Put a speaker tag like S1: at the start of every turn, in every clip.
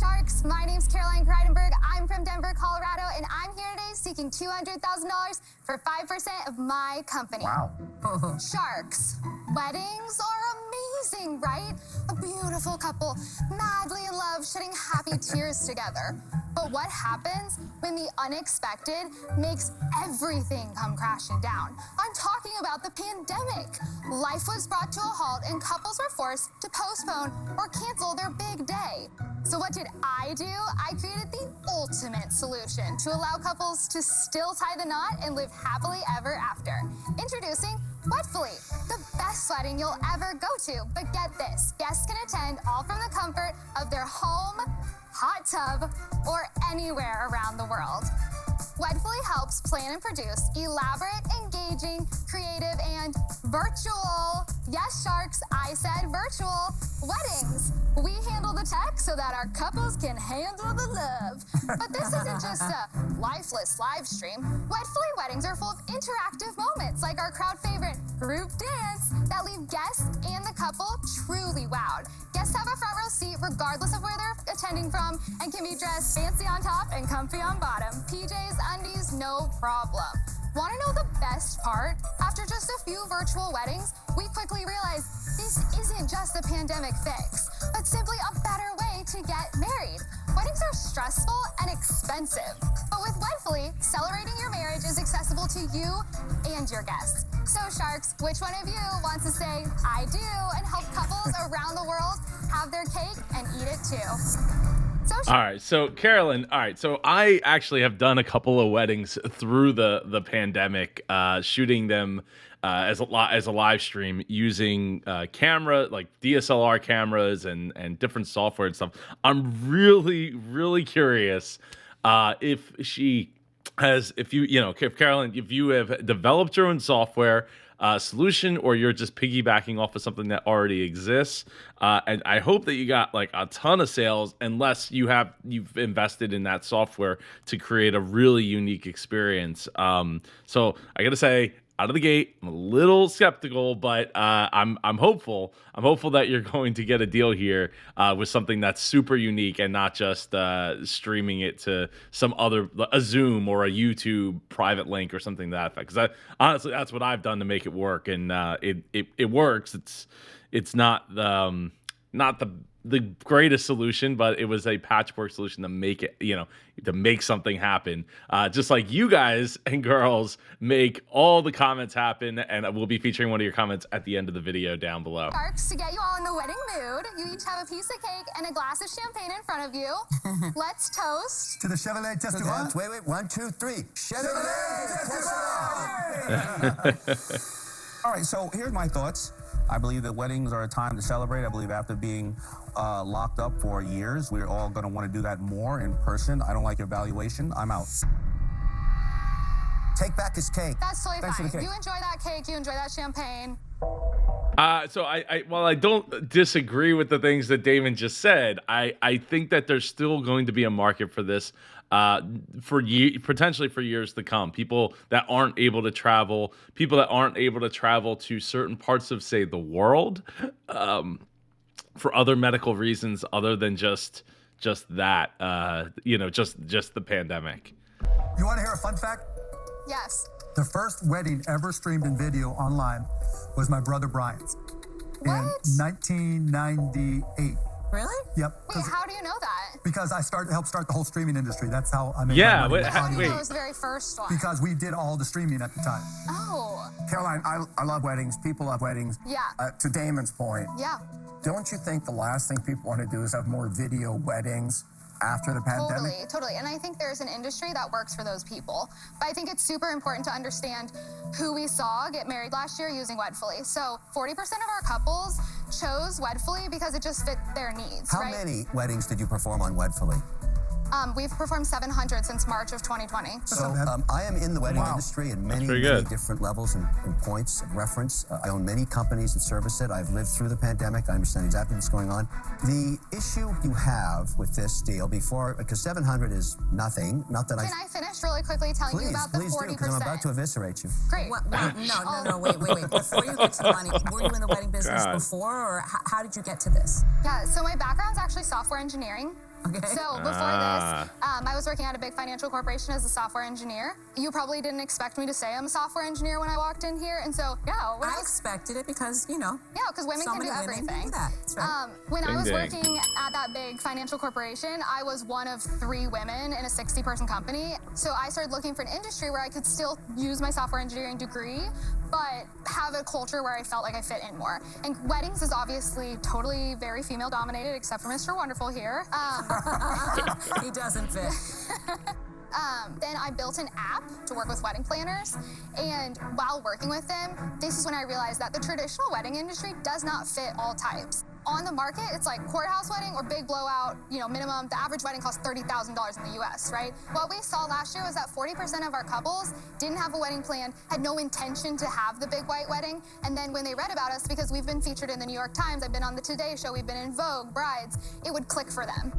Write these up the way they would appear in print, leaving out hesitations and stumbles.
S1: Sharks, my name's Caroline Kreidenberg. I'm from Denver, Colorado, and I'm here today seeking $200,000 for 5% of my company.
S2: Wow.
S1: Sharks, weddings are amazing, right? A beautiful couple, madly in love, shedding happy tears together. But what happens when the unexpected makes everything come crashing down? I'm talking about the pandemic. Life was brought to a halt and couples were forced to postpone or cancel their big day. So what did I do? I created the ultimate solution to allow couples to still tie the knot and live happily ever after. Introducing Wedfuly, the best wedding you'll ever go to. But get this, guests can attend all from the comfort of their home, hot tub, or anywhere around the world. Wedfuly helps plan and produce elaborate, engaging, creative, and virtual, yes, Sharks, I said virtual, weddings. We handle the tech so that our couples can handle the love. But this isn't just a lifeless live stream. Wedfuly weddings are full of interactive moments like our crowd favorite group dance that leave guests and the couple truly wowed. Guests have a front row seat regardless of where they're attending from and can be dressed fancy on top and comfy on bottom. PJs, undies, no problem. Want to know the best part? After just a few virtual weddings, we quickly realized this isn't just a pandemic fix, but simply a better way to get married. Weddings are stressful and expensive, but with Wedfuly, celebrating your marriage is accessible to you and your guests. So Sharks, which one of you wants to say I do and help couples around the world have their cake and eat it too?
S3: All right, so Carolyn, so I actually have done a couple of weddings through the pandemic, shooting them as a live stream using camera, like DSLR cameras and different software and stuff. I'm really curious if Carolyn, if you have developed your own software solution, or you're just piggybacking off of something that already exists. And I hope that you got like a ton of sales, unless you've invested in that software to create a really unique experience. So I gotta say, out of the gate, I'm a little skeptical, but I'm hopeful. I'm hopeful that you're going to get a deal here with something that's super unique and not just streaming it to a Zoom or a YouTube private link or something to that effect. Because honestly, that's what I've done to make it work, and it works. It's not the greatest solution, but it was a patchwork solution to make it, to make something happen. Just like you guys and girls make all the comments happen, and we'll be featuring one of your comments at the end of the video down below.
S1: Sharks, to get you all in the wedding mood, you each have a piece of cake and a glass of champagne in front of you. Let's toast
S2: To the Chevrolet Testarossa. Wait, 1, 2, 3. Chevrolet Testarossa. All right, so here's my thoughts. I believe that weddings are a time to celebrate. I believe after being locked up for years, we're all going to want to do that more in person. I don't like your valuation. I'm out. Take back his cake.
S1: That's totally
S2: Thanks
S1: fine.
S2: for the cake.
S1: You enjoy that cake, you enjoy that champagne.
S3: So while I don't disagree with the things that Damon just said, I think that there's still going to be a market for this potentially for years to come. People that aren't able to travel, to certain parts of, say, the world, for other medical reasons other than just that, just the pandemic.
S4: You want to hear a fun fact?
S1: Yes.
S4: The first wedding ever streamed in video online was my brother Brian's
S1: What?
S4: in 1998.
S5: Really?
S4: Yep.
S1: Wait, how do you know that?
S4: Because I helped start the whole streaming industry. That's how I made
S3: Yeah,
S4: my money.
S1: How do you
S3: wait.
S1: know it was the very first one?
S4: Because we did all the streaming at the time.
S1: Oh,
S2: Caroline, I love weddings. People love weddings.
S1: yeah.
S2: To Damon's point,
S1: Yeah.
S2: don't you think the last thing people want to do is have more video weddings after the pandemic?
S1: Totally. And I think there's an industry that works for those people. But I think it's super important to understand who we saw get married last year using Wedfuly. So 40% of our couples chose Wedfuly because it just fit their needs,
S2: How
S1: right?
S2: many weddings did you perform on Wedfuly?
S1: We've performed 700 since March of 2020.
S2: So I am in the wedding industry at many different levels and points of reference. I own many companies that service it. I've lived through the pandemic. I understand exactly what's going on. The issue you have with this deal because 700 is nothing. Not that
S1: Can I finish really quickly telling you about the 40%?
S2: Please do, because I'm about to eviscerate you.
S1: Great.
S5: No, wait. Before you get to the money, were you in the wedding business before, or how did you get to this?
S1: Yeah, so my background's actually software engineering.
S5: Okay.
S1: So before this, I was working at a big financial corporation as a software engineer. You probably didn't expect me to say I'm a software engineer when I walked in here. And so, yeah.
S5: I expected it because, you know.
S1: Yeah, because women
S5: so
S1: can do
S5: many women
S1: everything.
S5: can do that. That's right.
S1: When I was
S3: Ding, ding.
S1: working at that big financial corporation, I was one of 3 women in a 60-person company. So I started looking for an industry where I could still use my software engineering degree, but have a culture where I felt like I fit in more. And weddings is obviously totally very female dominated, except for Mr. Wonderful here.
S5: He doesn't fit.
S1: Then I built an app to work with wedding planners. And while working with them, this is when I realized that the traditional wedding industry does not fit all types. On the market, it's like courthouse wedding or big blowout, minimum. The average wedding costs $30,000 in the US, right? What we saw last year was that 40% of our couples didn't have a wedding plan, had no intention to have the big white wedding. And then when they read about us, because we've been featured in the New York Times, I've been on the Today Show, we've been in Vogue, Brides, it would click for them.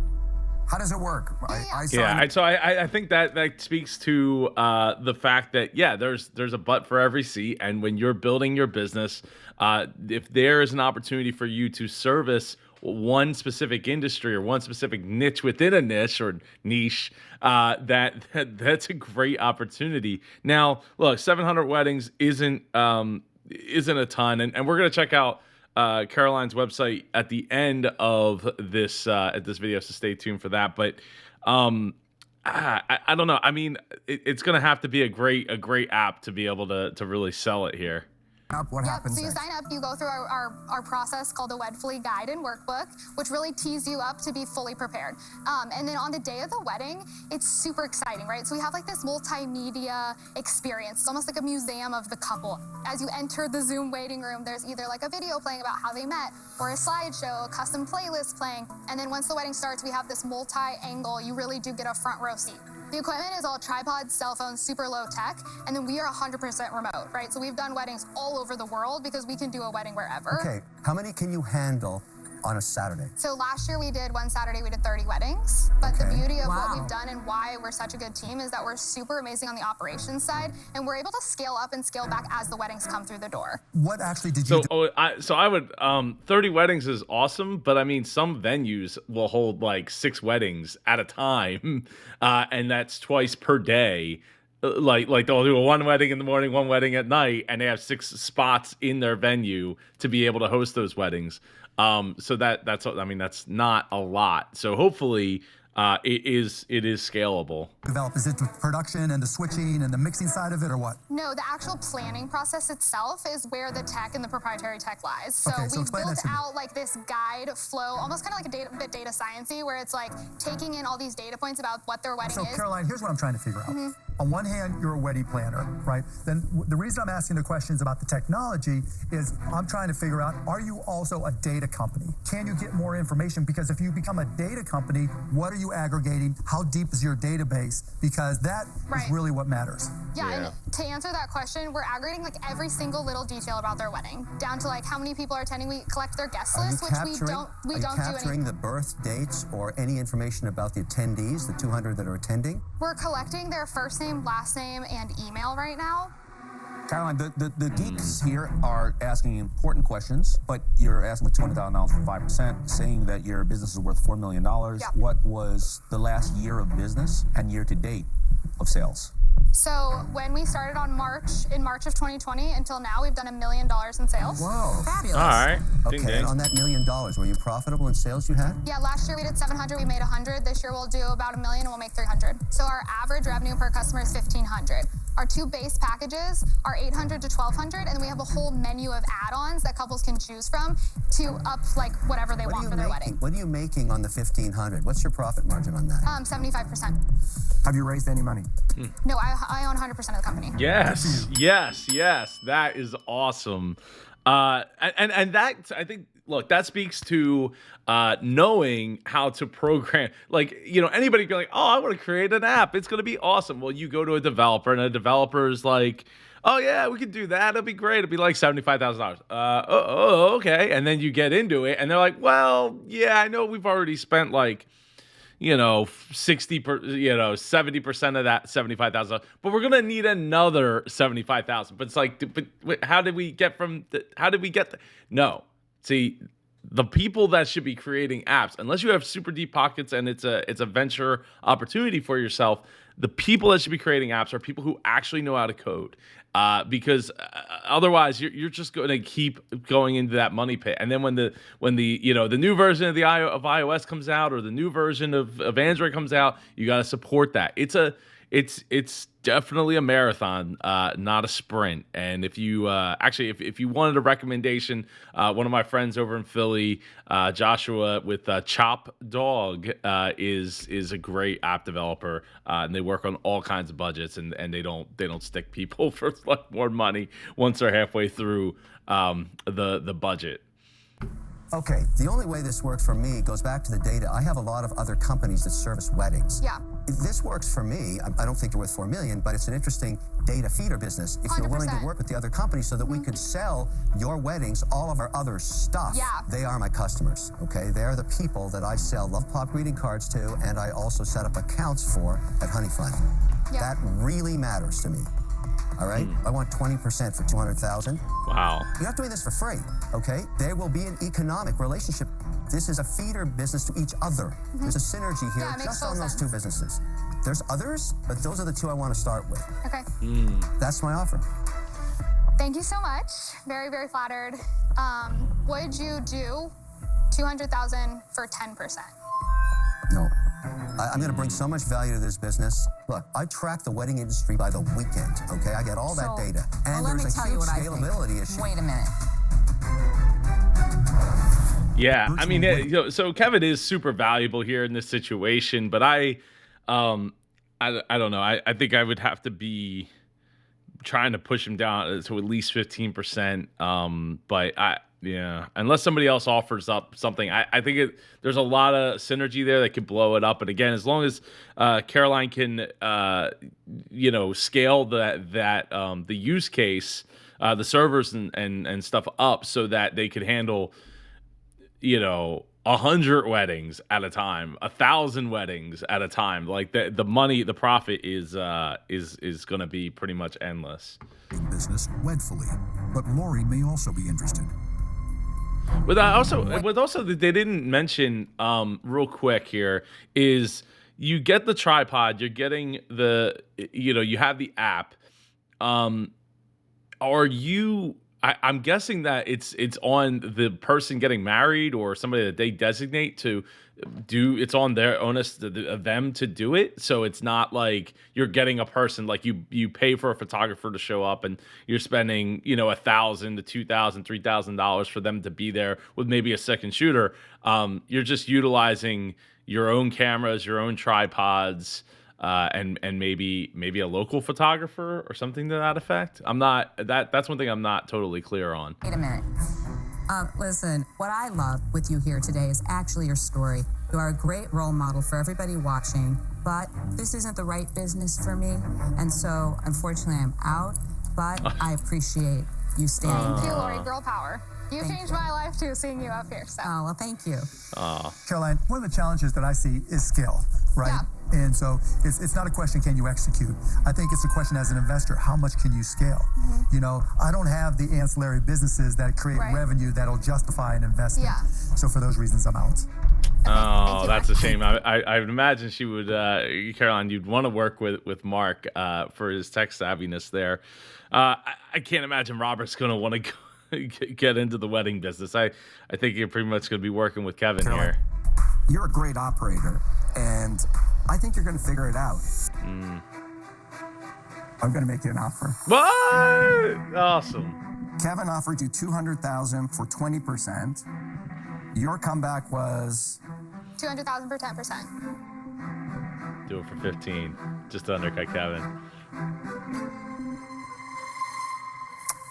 S6: How does it work?
S3: I think that speaks to the fact that there's a butt for every seat, and when you're building your business, if there is an opportunity for you to service one specific industry or one specific niche within a niche or niche, that's a great opportunity. Now, look, 700 weddings isn't a ton, and we're gonna check out Caroline's website at the end of this video, so stay tuned for that. But I don't know. I mean, it's gonna have to be a great app to be able to really sell it here.
S6: What happens
S1: So you
S6: next?
S1: sign up, you go through our process called the Wedfuly guide and workbook, which really tees you up to be fully prepared. And then on the day of the wedding, it's super exciting, right? So we have like this multimedia experience. It's almost like a museum of the couple. As you enter the Zoom waiting room, there's either like a video playing about how they met or a slideshow, a custom playlist playing. And then once the wedding starts, we have this multi-angle. You really do get a front row seat. The equipment is all tripods, cell phones, super low tech, and then we are 100% remote, right? So we've done weddings all over the world because we can do a wedding wherever.
S2: Okay, how many can you handle on a Saturday?
S1: So last year we did 30 weddings, but the
S2: Okay.
S1: beauty of what
S5: Wow.
S1: we've done and why we're such a good team is that we're super amazing on the operations side, and we're able to scale up and scale back as the weddings come through the door.
S4: What actually did you
S3: So,
S4: do?
S3: I would 30 weddings is awesome, but I mean, some venues will hold like 6 weddings at a time, and that's twice per day. Like they'll do one wedding in the morning, one wedding at night, and they have 6 spots in their venue to be able to host those weddings. So that's not a lot. So hopefully, it is scalable.
S4: Develop? Is it the production and the switching and the mixing side of it, or what?
S1: No, the actual planning process itself is where the tech and the proprietary tech lies. So
S4: Okay, so
S1: we've
S4: explain
S1: built
S4: that to me.
S1: out like this guide flow, almost kind of like a bit data science-y, where it's like taking in all these data points about what their wedding
S4: So,
S1: is.
S4: Caroline, here's what I'm trying to figure out. On one hand, you're a wedding planner, right? Then the reason I'm asking the questions about the technology is I'm trying to figure out, are you also a data company? Can you get more information? Because if you become a data company, what are you aggregating? How deep is your database? Because that
S1: Right.
S4: is really what matters.
S1: Yeah,
S3: Yeah.
S1: and to answer that question, we're aggregating like every single little detail about their wedding, down to like how many people are attending. We collect their guest
S2: Are you
S1: list, which we don't do
S2: capturing
S1: any.
S2: the birth dates or any information about the attendees, the 200 that are attending?
S1: We're collecting their first name, last name, and email right now.
S7: Caroline, the geeks here are asking important questions, but you're asking for $200,000 for 5%, saying that your business is worth $4 million.
S1: Yeah.
S7: What was the last year of business and year to date of sales?
S1: So when we started in March of 2020 until now, we've done $1 million in sales.
S2: Whoa.
S5: Fabulous.
S3: All right.
S2: Okay,
S3: Ding, ding.
S2: and on that $1 million, were you profitable in sales you had?
S1: Yeah, last year we did 700, we made 100. This year we'll do about $1 million and we'll make 300. So our average revenue per customer is 1,500. Our 2 base packages are 800 to 1,200, and then we have a whole menu of add-ons that couples can choose from to up like whatever they want for their wedding.
S2: What are you making on the 1,500? What's your profit margin on that?
S1: 75%.
S6: Have you raised any money?
S1: No, I own 100% of the company.
S3: Yes. That is awesome. And that, I think, look, that speaks to knowing how to program. Like, anybody be like, oh, I want to create an app. It's going to be awesome. Well, you go to a developer, and a developer is like, oh, yeah, we can do that. It'll be great. It'll be like $75,000. Okay. And then you get into it, and they're like, well, yeah, I know we've already spent like, 70% of that 75,000, but we're gonna need another 75,000. But it's like, but how did we get no? See, the people that should be creating apps, unless you have super deep pockets and it's a venture opportunity for yourself, the people that should be creating apps are people who actually know how to code. Because otherwise you're just going to keep going into that money pit. And then when the the new version of iOS comes out, or the new version of Android comes out, you got to support that. It's definitely a marathon, not a sprint. And if you if you wanted a recommendation, one of my friends over in Philly, Joshua with Chop Dog, is a great app developer, and they work on all kinds of budgets, and they don't stick people for like more money once they're halfway through the budget.
S2: Okay, the only way this works for me goes back to the data. I have a lot of other companies that service weddings.
S1: Yeah.
S2: This works for me. I don't think you're worth $4 million, but it's an interesting data feeder business. If you're willing to
S1: 100%.
S2: work with the other companies so that we could sell your weddings, all of our other stuff,
S1: Yeah.
S2: they are my customers, okay? They're the people that I sell Love Pop greeting cards to, and I also set up accounts for at Honey Fund.
S1: Yeah.
S2: That really matters to me. All right, I want 20% for 200,000.
S3: Wow.
S2: You're not doing this for free, okay? There will be an economic relationship. This is a feeder business to each other. There's a synergy here
S1: Yeah, it makes
S2: just on
S1: total
S2: those two
S1: sense.
S2: businesses. There's others, but those are the two I want to start with.
S1: Okay.
S2: That's my offer.
S1: Thank you so much. Very, very flattered. Would you do 200,000 for 10%?
S2: No. I'm going to bring so much value to this business. Look, I track the wedding industry by the weekend, okay? I get all that data. And
S5: let me
S2: there's a
S5: tell you
S2: huge
S5: what I
S2: scalability
S5: think.
S2: issue.
S5: Wait a minute.
S3: Yeah, I mean, so Kevin is super valuable here in this situation, but I don't know. I think I would have to be trying to push him down to at least 15%. But unless somebody else offers up something, I think there's a lot of synergy there that could blow it up. And again, as long as Caroline can, scale the use case, the servers and stuff up so that they could handle, 100 weddings at a time, 1,000 weddings at a time. Like the money, the profit is going to be pretty much endless.
S8: Business Wedfuly, but Lori may also be interested.
S3: But also that they didn't mention real quick here is you get the tripod, you're getting you have the app. I'm guessing that it's on the person getting married or somebody that they designate to do. It's on their onus them to do it. So it's not like you're getting a person, like you pay for a photographer to show up and you're spending $1,000 to $2,000, $3,000 for them to be there with maybe a second shooter. You're just utilizing your own cameras, your own tripods. And maybe a local photographer or something to that effect. That's one thing I'm not totally clear on.
S5: Wait a minute. Listen, what I love with you here today is actually your story. You are a great role model for everybody watching, but this isn't the right business for me. And so, unfortunately, I'm out, but I appreciate you standing
S1: Thank you,
S5: there.
S1: Lori. Girl power. You changed my life too, seeing you up here. So.
S5: Oh, well, thank you.
S4: Caroline, one of the challenges that I see is scale, right?
S1: Yeah.
S4: And so it's not a question, can you execute? I think it's a question as an investor, how much can you scale? I don't have the ancillary businesses that create revenue that'll justify an investment.
S1: Yeah.
S4: So for those reasons, I'm out.
S3: Oh, that's a shame. I would imagine she would, Caroline, you'd want to work with Mark for his tech savviness there. I can't imagine Robert's going to want to get into the wedding business. I think you're pretty much going to be working with Kevin
S6: Caroline,
S3: here.
S6: You're a great operator, and I think you're going to figure it out. I'm going to make you an offer.
S3: What? Awesome.
S6: Kevin offered you $200,000 for 20%. Your comeback was
S1: 200,000 for 10%.
S3: Do it for 15, just to undercut Kevin.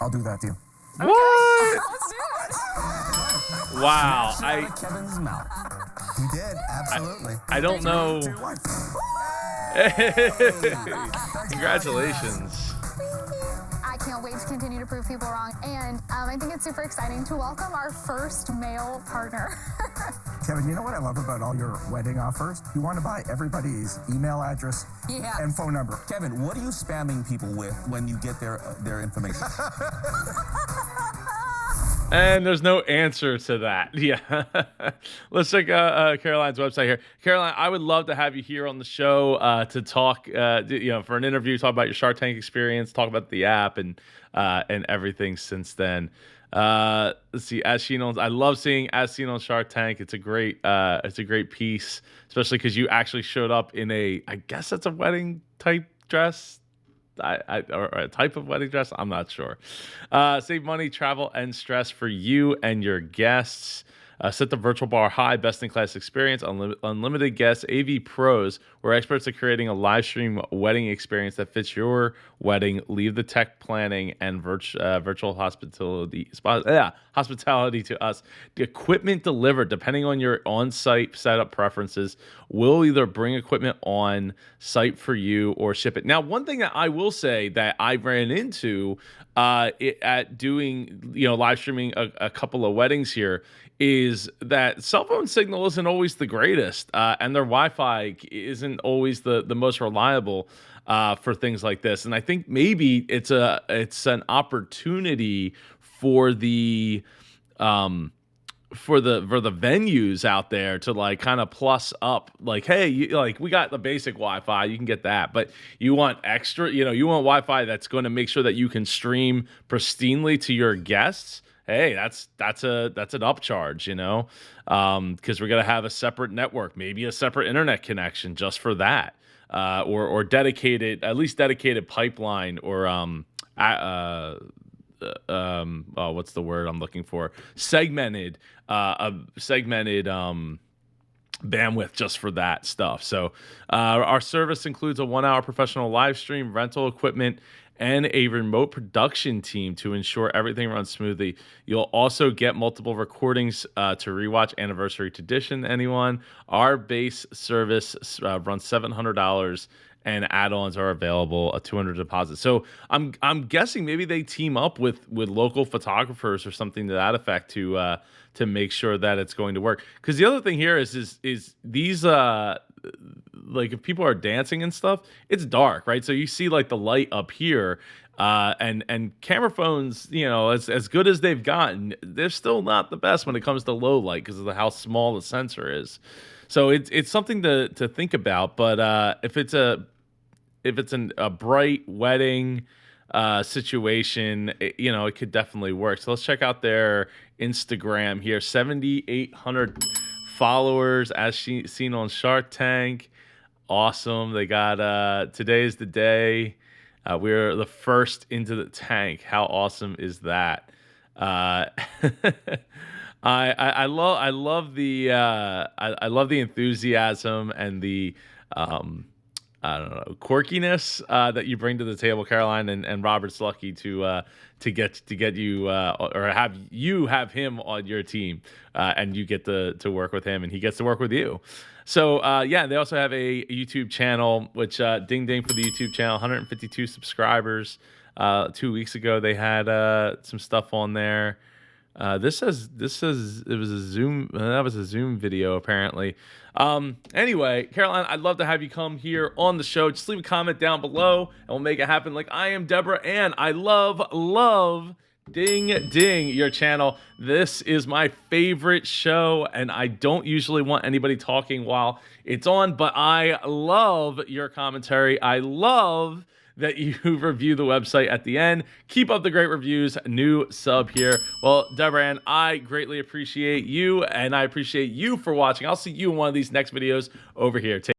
S6: I'll do that deal.
S3: What?
S1: Let's do it.
S3: Wow.
S6: Out of Kevin's mouth.
S2: He did, absolutely.
S3: I don't know.
S6: 2, 1.
S3: Congratulations.
S1: I can't wait to continue to prove people wrong. And I think it's super exciting to welcome our first male partner.
S6: Kevin, you know what I love about all your wedding offers? You want to buy everybody's email address and phone number.
S7: Kevin, what are you spamming people with when you get their information?
S3: And there's no answer to that. Yeah. Let's check Caroline's website here. Caroline, I would love to have you here on the show to talk, for an interview, talk about your Shark Tank experience, talk about the app and everything since then. Let's see. As Seen on, I love seeing As Seen on Shark Tank. It's a great piece, especially because you actually showed up in I guess that's a wedding type dress. Or a type of wedding dress. I'm not sure. Save money, travel, and stress for you and your guests. Set the virtual bar high, best-in-class experience, unlimited guests, AV Pros, where experts are creating a live stream wedding experience that fits your wedding. Leave the tech planning and virtual hospitality to us. The equipment delivered, depending on your on-site setup preferences, we'll either bring equipment on site for you or ship it. Now, one thing that I will say that I ran into at doing, live streaming a couple of weddings here is that cell phone signal isn't always the greatest, and their Wi-Fi isn't always the most reliable for things like this. And I think maybe it's an opportunity for the venues out there to like kind of plus up, like, hey, we got the basic Wi-Fi, you can get that, but you want extra, you want Wi-Fi that's going to make sure that you can stream pristinely to your guests. Hey, that's an upcharge, because we're gonna have a separate network, maybe a separate internet connection just for that, or dedicated pipeline, or what's the word I'm looking for? Segmented bandwidth just for that stuff. So our service includes a 1-hour professional live stream, rental equipment, and a remote production team to ensure everything runs smoothly. You'll also get multiple recordings to rewatch Anniversary Tradition. Our base service runs $700, and add-ons are available, a $200 deposit. So I'm guessing maybe they team up with local photographers or something to that effect to make sure that it's going to work. Because the other thing here is these if people are dancing and stuff, it's dark, right? So you see like the light up here, and camera phones, as good as they've gotten, they're still not the best when it comes to low light because of how small the sensor is. So it's something to think about. But if it's a bright wedding situation, it could definitely work. So let's check out their Instagram here. 7,800 followers as seen on Shark Tank. Awesome. They got today's the day. We're the first into the tank. How awesome is that? I love the enthusiasm and the quirkiness that you bring to the table, Caroline, and Robert's lucky to get you or have him on your team, and you get to work with him and he gets to work with you. So they also have a YouTube channel, which ding for the YouTube channel, 152 subscribers. 2 weeks ago they had some stuff on there. This says it was a Zoom. That was a Zoom video apparently. Anyway, Caroline, I'd love to have you come here on the show. Just leave a comment down below and we'll make it happen. Like, I am Deborah and I love ding your channel. This is my favorite show and I don't usually want anybody talking while it's on, but I love your commentary. I love that you review the website at the end. Keep up the great reviews. New sub here. Well, Deborah Ann, I greatly appreciate you, and I appreciate you for watching. I'll see you in one of these next videos over here.